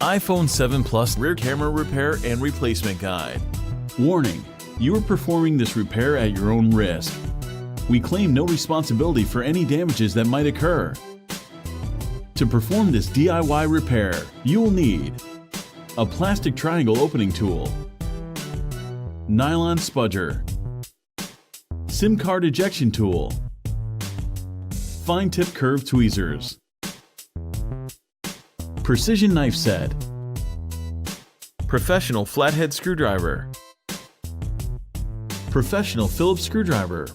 iPhone 7 Plus Rear Camera Repair and Replacement Guide. Warning: you are performing this repair at your own risk. We claim no responsibility for any damages that might occur. To perform this DIY repair, you will need a plastic triangle opening tool, nylon spudger, SIM card ejection tool, fine tip curved tweezers, precision knife set, Professional flathead screwdriver, professional Phillips screwdriver,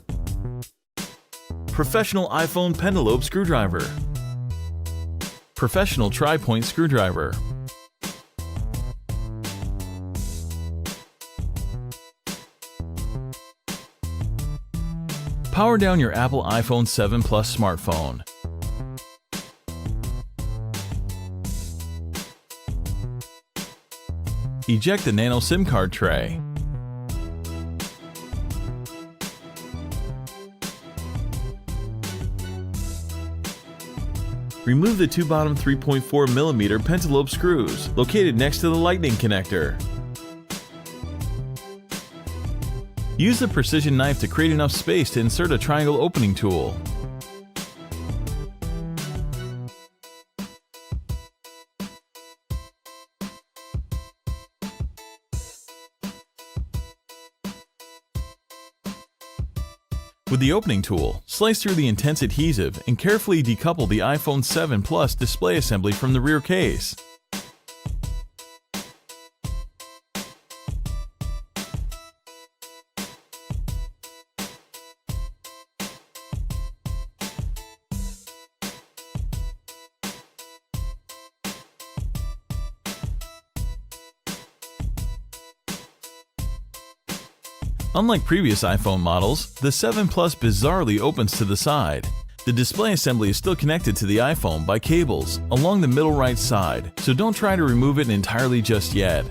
professional iPhone pentalobe screwdriver, professional tri-point screwdriver, power down your Apple iPhone 7 Plus smartphone. Eject the nano SIM card tray. Remove the two bottom 3.4mm pentalobe screws located next to the lightning connector. Use the precision knife to create enough space to insert a triangle opening tool. With the opening tool, slice through the intense adhesive and carefully decouple the iPhone 7 Plus display assembly from the rear case. Unlike previous iPhone models, the 7 Plus bizarrely opens to the side. The display assembly is still connected to the iPhone by cables along the middle right side, so don't try to remove it entirely just yet.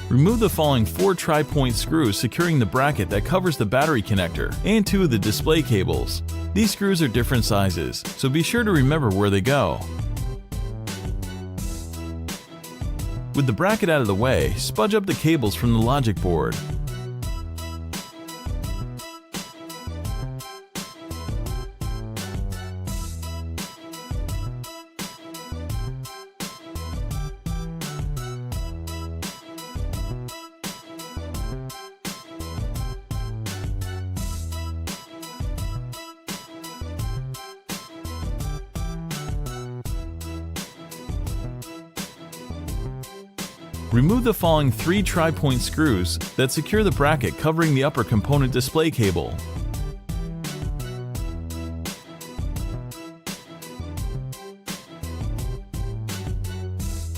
Remove the following 4 tri-point screws securing the bracket that covers the battery connector and 2 of the display cables. These screws are different sizes, so be sure to remember where they go. With the bracket out of the way, spudge up the cables from the logic board. Remove the following 3 tri-point screws that secure the bracket covering the upper component display cable.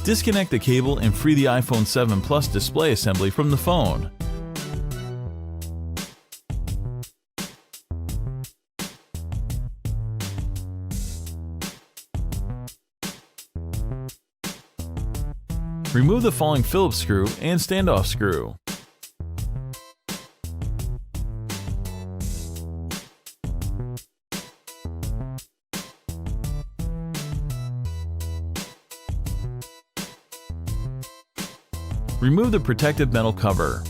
Disconnect the cable and free the iPhone 7 Plus display assembly from the phone. Remove the following Phillips screw and standoff screw. Remove the protective metal cover.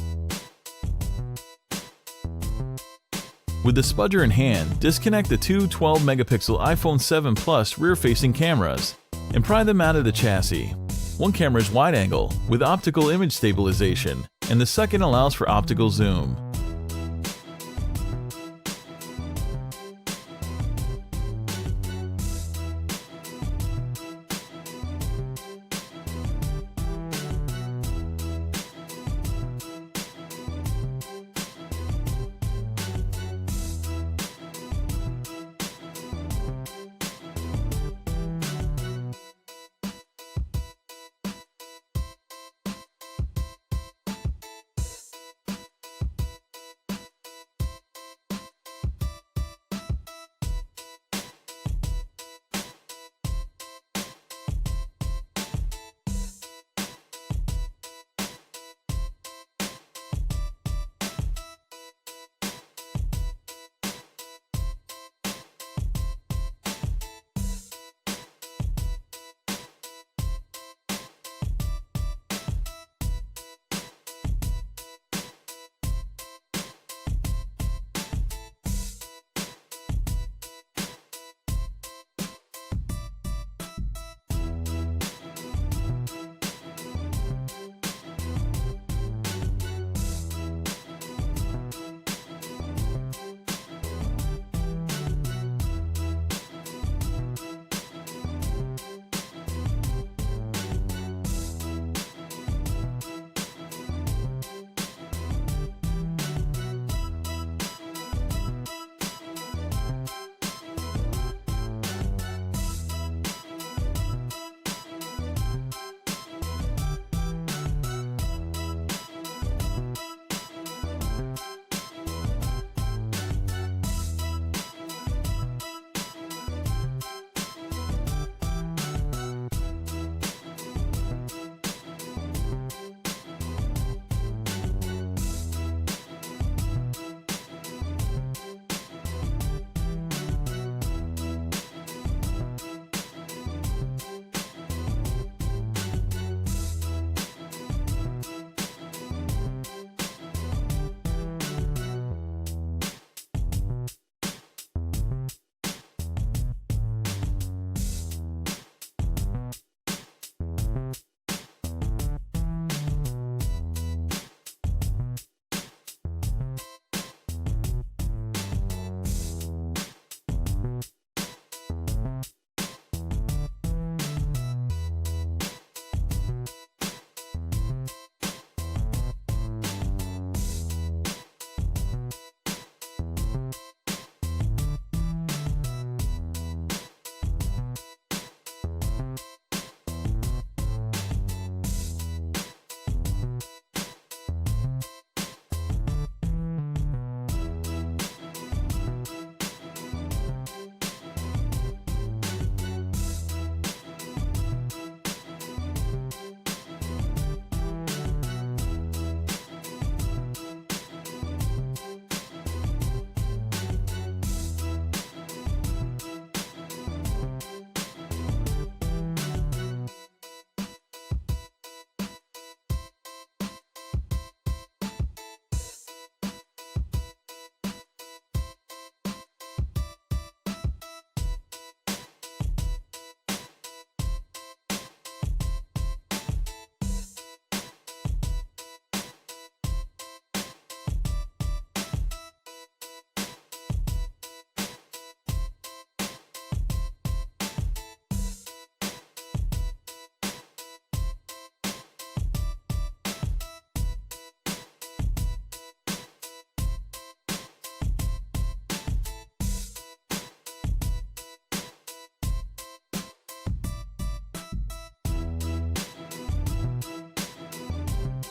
With the spudger in hand, disconnect the two 12-megapixel iPhone 7 Plus rear-facing cameras and pry them out of the chassis. One camera is wide-angle with optical image stabilization, and the second allows for optical zoom.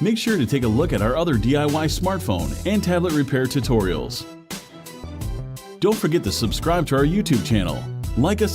Make sure to take a look at our other DIY smartphone and tablet repair tutorials. Don't forget to subscribe to our YouTube channel, like us on